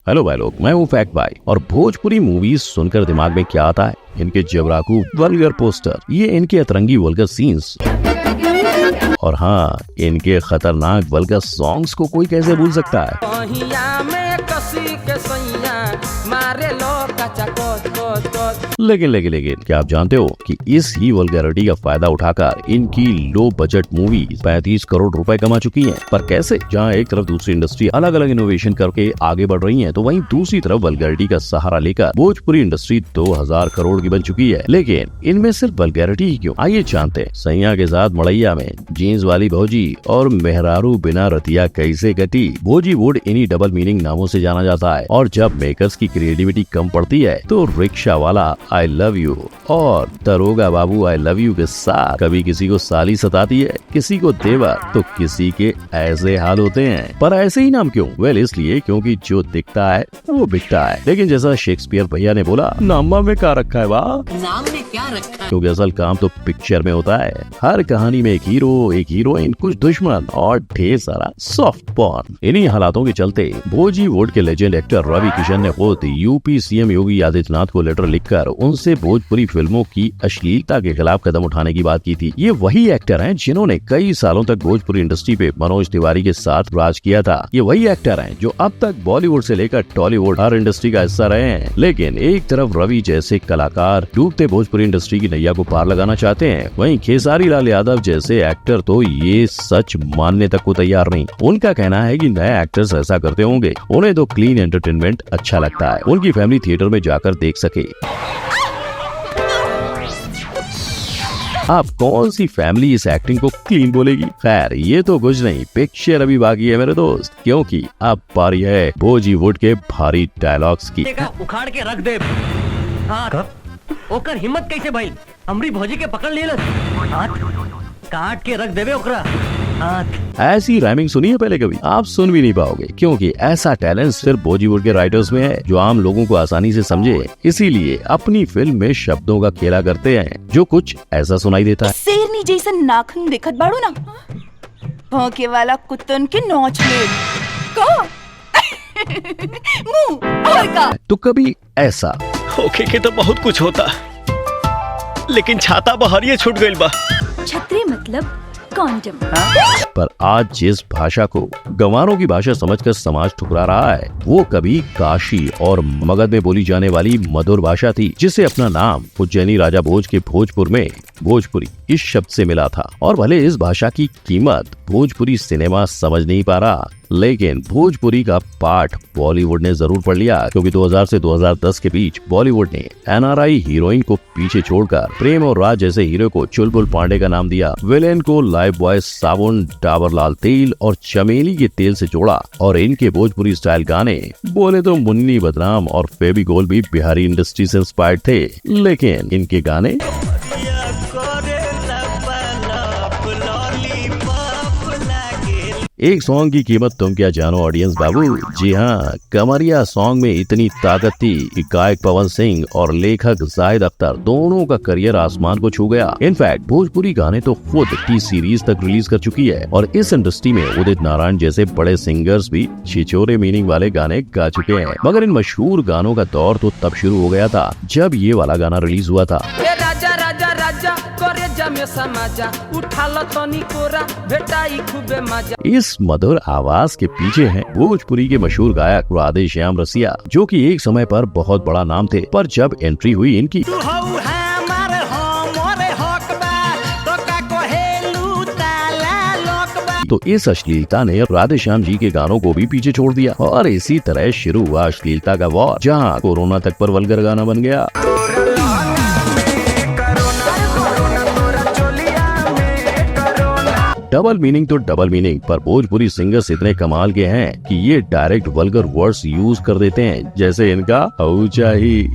Hello भाई लोग, मैं हूँ फैक्ट भाई। और भोजपुरी मूवीज सुनकर दिमाग में क्या आता है? इनके जबराकू वल्गर पोस्टर, ये इनके अतरंगी वल्गर सीन्स, और हाँ, इनके खतरनाक वल्गर सॉन्ग्स को कोई कैसे भूल सकता है? लेकिन क्या आप जानते हो कि इस ही वल्गैरिटी का फायदा उठाकर इनकी लो बजट मूवी 35 करोड़ रुपए कमा चुकी हैं। पर कैसे? जहाँ एक तरफ दूसरी इंडस्ट्री अलग अलग इनोवेशन करके आगे बढ़ रही है, तो वहीं दूसरी तरफ वल्गैरिटी का सहारा लेकर भोजपुरी इंडस्ट्री 2000 करोड़ की बन चुकी है। लेकिन इनमें सिर्फ वल्गैरिटी ही क्यों? आइए जानते हैं। सैया के साथ मड़ैया में जीन्स वाली भौजी और मेहरारू बिना रतिया कैसे कटी। बॉलीवुड इन्हीं डबल मीनिंग नामों से जाना जाता है, और जब मेकर्स की क्रिएटिविटी कम पड़ती है तो रिक्शा वाला आई लव यू और दरोगा बाबू आई लव यू के साथ कभी किसी को साली सताती है, किसी को देवर, तो किसी के ऐसे हाल होते हैं। पर ऐसे ही नाम क्यों? वेल, इसलिए क्योंकि जो दिखता है वो बिकता है। लेकिन जैसा शेक्सपियर भैया ने बोला, नामा में क्या रखा है वाह, नाम में क्या रखा है? क्योंकि असल काम तो पिक्चर में होता है। हर कहानी में एक हीरो, एक हीरोइन, कुछ दुश्मन और ढेर सारा सॉफ्ट पॉर्न। इन्हीं हालातों के चलते बॉलीवुड के लेजेंड एक्टर रवि किशन ने खुद यूपी सीएम योगी आदित्यनाथ को लेटर लिखकर उनसे भोजपुरी फिल्मों की अश्लीलता के खिलाफ कदम उठाने की बात की थी। ये वही एक्टर हैं जिन्होंने कई सालों तक भोजपुरी इंडस्ट्री पे मनोज तिवारी के साथ राज किया था। ये वही एक्टर हैं जो अब तक बॉलीवुड से लेकर टॉलीवुड हर इंडस्ट्री का हिस्सा रहे हैं। लेकिन एक तरफ रवि जैसे कलाकार डूबते भोजपुरी इंडस्ट्री की नैया को पार लगाना चाहते हैं, वहीं खेसारी लाल यादव जैसे एक्टर तो ये सच मानने तक को तैयार नहीं। उनका कहना है कि नए एक्टर्स ऐसा करते होंगे, उन्हें तो क्लीन एंटरटेनमेंट अच्छा लगता है, उनकी फैमिली थिएटर में जाकर देख सके। आप कौन सी फैमिली इस एक्टिंग को क्लीन बोलेगी? खैर, ये तो कुछ नहीं, पिक्चर अभी बाकी है मेरे दोस्त, क्योंकि अब पारी है बॉलीवुड के भारी डायलॉग्स की। उखाड़ के रख दे। ओकर हिम्मत कैसे भाई? हमरी भौजी के पकड़ ले, काट के रख देवे ओकरा। ऐसी राइमिंग सुनी है पहले कभी? आप सुन भी नहीं पाओगे, क्योंकि ऐसा टैलेंट सिर्फ बॉलीवुड के राइटर्स में है, जो आम लोगों को आसानी से समझे। इसीलिए अपनी फिल्म में शब्दों का खेला करते हैं, जो कुछ ऐसा सुनाई देता है। शेरनी जैसा नाखून दिखत बाड़ू ना, भौंके वाला कुत्तन के नोच ले मुंह और का। तो कभी ऐसा होके के तो बहुत कुछ होता, लेकिन छाता बहरिए छूट गइल बा। छतरी मतलब कॉन्डम। पर आज जिस भाषा को गंवारों की भाषा समझकर समाज ठुकरा रहा है, वो कभी काशी और मगध में बोली जाने वाली मधुर भाषा थी, जिसे अपना नाम उज्जैनी राजा भोज के भोजपुर में भोजपुरी इस शब्द से मिला था। और भले इस भाषा की कीमत भोजपुरी सिनेमा समझ नहीं पा रहा, लेकिन भोजपुरी का पाठ बॉलीवुड ने जरूर पढ़ लिया, क्योंकि 2000 से 2010 के बीच बॉलीवुड ने एनआरआई हीरोइन को पीछे छोड़कर प्रेम और राज जैसे हीरो को चुलबुल पांडे का नाम दिया, विलेन को लाइफ बॉय साबुन, डाबर लाल तेल और चमेली के तेल से जोड़ा, और इनके भोजपुरी स्टाइल गाने बोले तो मुन्नी बदनाम और फेविकोल भी बिहारी इंडस्ट्री से इंस्पायर्ड थे। लेकिन इनके गाने एक सॉन्ग की कीमत तुम क्या जानो ऑडियंस बाबू। जी हाँ, कमरिया सॉन्ग में इतनी ताकत थी कि गायक पवन सिंह और लेखक जाहिद अख्तर दोनों का करियर आसमान को छू गया। इनफैक्ट भोजपुरी गाने तो खुद टी सीरीज तक रिलीज कर चुकी है, और इस इंडस्ट्री में उदित नारायण जैसे बड़े सिंगर्स भी छिछोरे मीनिंग वाले गाने गा चुके हैं। मगर इन मशहूर गानों का दौर तो तब शुरू हो गया था जब ये वाला गाना रिलीज हुआ था। राजा राजा राजा करे जमे समाजा उठालो तनी कोरा भेटाई खूबे मजा। इस मधुर आवाज के पीछे हैं भोजपुरी के मशहूर गायक राधे श्याम रसिया, जो कि एक समय पर बहुत बड़ा नाम थे। पर जब एंट्री हुई इनकी तो इस अश्लीलता ने राधे श्याम जी के गानों को भी पीछे छोड़ दिया, और इसी तरह शुरू हुआ अश्लीलता का वॉर, जहाँ कोरोना तक पर वल्गर गाना बन गया। डबल मीनिंग तो डबल मीनिंग, पर भोजपुरी सिंगर्स इतने कमाल के हैं कि ये डायरेक्ट वल्गर वर्ड्स यूज कर देते हैं, जैसे इनका हो चाही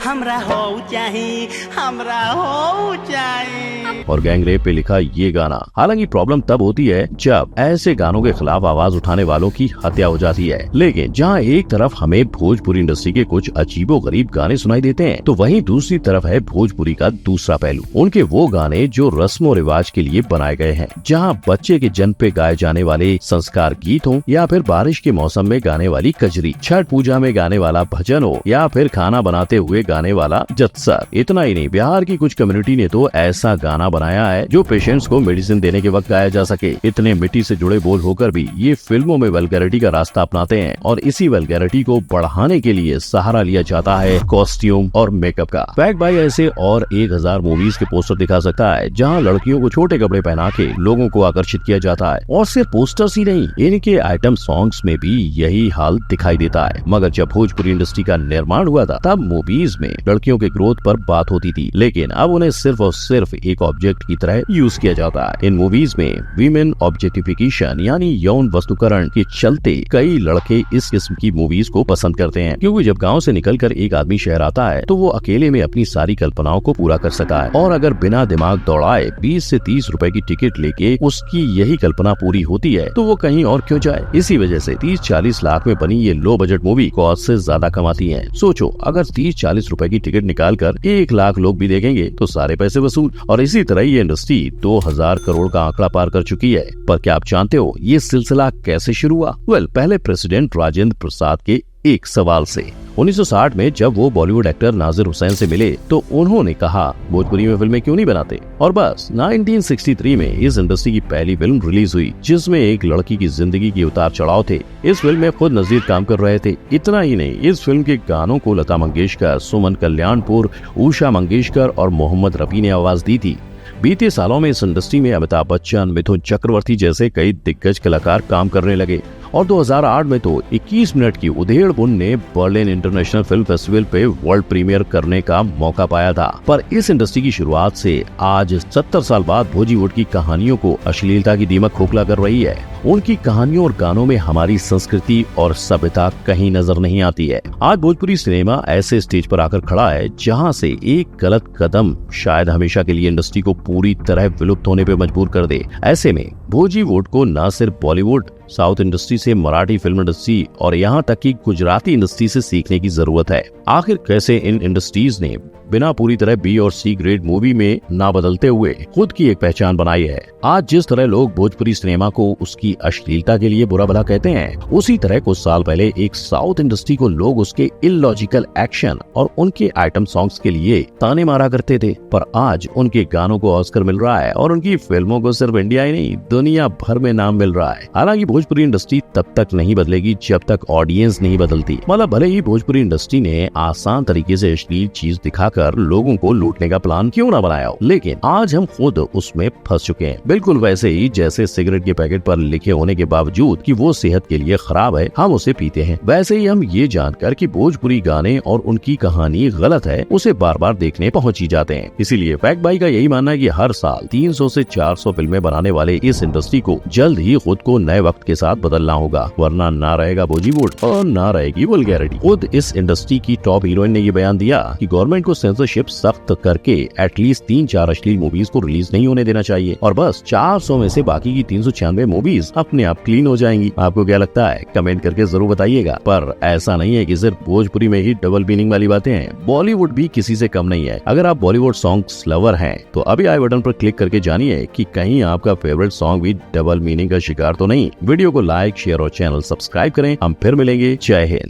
हमरा हो चाही हमरा हो चाही, और गैंग रेप पे लिखा ये गाना। हालांकि प्रॉब्लम तब होती है जब ऐसे गानों के खिलाफ आवाज उठाने वालों की हत्या हो जाती है। लेकिन जहाँ एक तरफ हमें भोजपुरी इंडस्ट्री के कुछ अजीबो गरीब गाने सुनाई देते हैं, तो वहीं दूसरी तरफ है भोजपुरी का दूसरा पहलू, उनके वो गाने जो रस्मों रिवाज के लिए बनाए बनाए गए हैं, जहाँ बच्चे के जन्म पे गाए जाने वाले संस्कार गीत हो या फिर बारिश के मौसम में गाने वाली कजरी, छठ पूजा में गाने वाला भजन हो या फिर खाना बनाते हुए गाने वाला जत्सर। इतना ही नहीं, बिहार की कुछ कम्युनिटी ने तो ऐसा गाना बनाया है जो पेशेंट्स को मेडिसिन देने के वक्त गाया जा सके। इतने मिट्टी से जुड़े बोल होकर भी ये फिल्मों में वल्गैरिटी का रास्ता अपनाते हैं और इसी वल्गैरिटी को बढ़ाने के लिए सहारा लिया जाता है कॉस्ट्यूम और मेकअप का। फैक्ट भाई ऐसे और 1000 मूवीज के पोस्टर दिखा सकता है जहाँ लड़कियों को छोटे कपड़े पहना के लोगों को आकर्षित किया जाता है। और सिर्फ पोस्टर्स ही नहीं, इनके आइटम सॉन्ग्स में भी यही हाल दिखाई देता है। मगर जब भोजपुरी इंडस्ट्री का निर्माण हुआ था तब मूवीज में लड़कियों के ग्रोथ पर बात होती थी, लेकिन अब उन्हें सिर्फ और सिर्फ एक ऑब्जेक्ट की तरह यूज किया जाता है। इन मूवीज में वीमेन ऑब्जेक्टिफिकेशन यानी यौन वस्तुकरण के चलते कई लड़के इस किस्म की मूवीज को पसंद करते हैं, क्योंकि जब गाँव से निकलकर एक आदमी शहर आता है तो वो अकेले में अपनी सारी कल्पनाओं को पूरा कर सका है, और अगर बिना दिमाग दौड़ाए 20 से 30 रुपए की टिकट लेके उसकी यही कल्पना पूरी होती है तो वो कहीं और क्यों जाए। इसी वजह से 30-40 लाख में बनी ये लो बजट मूवी कॉस्ट से ज्यादा कमाती है। सोचो, अगर 30-40 रुपए की टिकट निकाल कर 1 लाख लोग भी देखेंगे तो सारे पैसे वसूल। और इसी तरह ये इंडस्ट्री 2000 करोड़ का आंकड़ा पार कर चुकी है। पर क्या आप जानते हो ये सिलसिला कैसे शुरू हुआ? पहले प्रेसिडेंट राजेंद्र प्रसाद के एक सवाल से। 1960 में जब वो बॉलीवुड एक्टर नाजिर हुसैन से मिले तो उन्होंने कहा भोजपुरी में फिल्में क्यों नहीं बनाते। और बस 1963 में इस इंडस्ट्री की पहली फिल्म रिलीज हुई जिसमें एक लड़की की जिंदगी के उतार चढ़ाव थे। इस फिल्म में खुद नजीर काम कर रहे थे। इतना ही नहीं, इस फिल्म के गानों को लता मंगेशकर, सुमन कल्याणपुर, उषा मंगेशकर और मोहम्मद रफी ने आवाज दी थी। बीते सालों में इस इंडस्ट्री में अमिताभ बच्चन, मिथुन चक्रवर्ती जैसे कई दिग्गज कलाकार काम करने लगे और 2008 में तो 21 मिनट की उधेड़-बुन ने बर्लिन इंटरनेशनल फिल्म फेस्टिवल पे वर्ल्ड प्रीमियर करने का मौका पाया था। पर इस इंडस्ट्री की शुरुआत से आज 70 साल बाद बॉलीवुड की कहानियों को अश्लीलता की दीमक खोखला कर रही है। उनकी कहानियों और गानों में हमारी संस्कृति और सभ्यता कहीं नजर नहीं आती है। आज भोजपुरी सिनेमा ऐसे स्टेज पर आकर खड़ा है जहां से एक गलत कदम शायद हमेशा के लिए इंडस्ट्री को पूरी तरह विलुप्त होने पे मजबूर कर दे। ऐसे में भोजीवुड को न सिर्फ बॉलीवुड, साउथ इंडस्ट्री से मराठी फिल्म इंडस्ट्री और यहाँ तक कि गुजराती इंडस्ट्री से सीखने की जरूरत है। आखिर कैसे इन इंडस्ट्रीज ने बिना पूरी तरह बी और सी ग्रेड मूवी में ना बदलते हुए खुद की एक पहचान बनाई है। आज जिस तरह लोग भोजपुरी सिनेमा को उसकी अश्लीलता के लिए बुरा भला कहते हैं, उसी तरह कुछ साल पहले एक साउथ इंडस्ट्री को लोग उसके इलॉजिकल एक्शन और उनके आइटम सॉन्ग्स के लिए ताने मारा करते थे। पर आज उनके गानों को ऑस्कर मिल रहा है और उनकी फिल्मों को सिर्फ इंडिया ही नहीं दुनिया भर में नाम मिल रहा है। हालांकि भोजपुरी इंडस्ट्री तब तक नहीं बदलेगी जब तक ऑडियंस नहीं बदलती। मतलब भले ही भोजपुरी इंडस्ट्री ने आसान तरीके से अश्लील चीज दिखाकर लोगों को लूटने का प्लान क्यों ना बनाया हो, लेकिन आज हम खुद उसमें फंस चुके हैं। बिल्कुल वैसे ही जैसे सिगरेट के पैकेट पर लिखे होने के बावजूद कि वो सेहत के लिए खराब है, हम उसे पीते हैं, वैसे ही हम ये जानकर कि भोजपुरी गाने और उनकी कहानी गलत है उसे बार बार देखने पहुंच ही जाते हैं। इसीलिए फैक्ट भाई का यही मानना है कि हर साल 300 से 400 फिल्में बनाने वाले इस इंडस्ट्री को जल्द ही खुद को नए वक्त के साथ बदलना होगा, वरना ना रहेगा बॉलीवुड और ना रहेगी वल्गैरिटी। खुद इस इंडस्ट्री की टॉप हीरोइन ने ये बयान दिया कि गवर्नमेंट को सेंसरशिप सख्त करके एटलीस्ट 3-4 अश्लील मूवीज को रिलीज नहीं होने देना चाहिए और बस 400 में से बाकी की 396 मूवीज अपने आप क्लीन हो जाएंगी। आपको क्या लगता है? कमेंट करके जरूर बताइएगा। पर ऐसा नहीं है कि सिर्फ भोजपुरी में ही डबल मीनिंग वाली बातें हैं, बॉलीवुड भी किसी से कम नहीं है। अगर आप बॉलीवुड सॉन्ग्स लवर हैं तो अभी आई बटन पर क्लिक करके जानिए कि कहीं आपका फेवरेट सॉन्ग भी डबल मीनिंग का शिकार तो नहीं। वीडियो को लाइक, शेयर और चैनल सब्सक्राइब करें। हम फिर मिलेंगे। जय हिंद।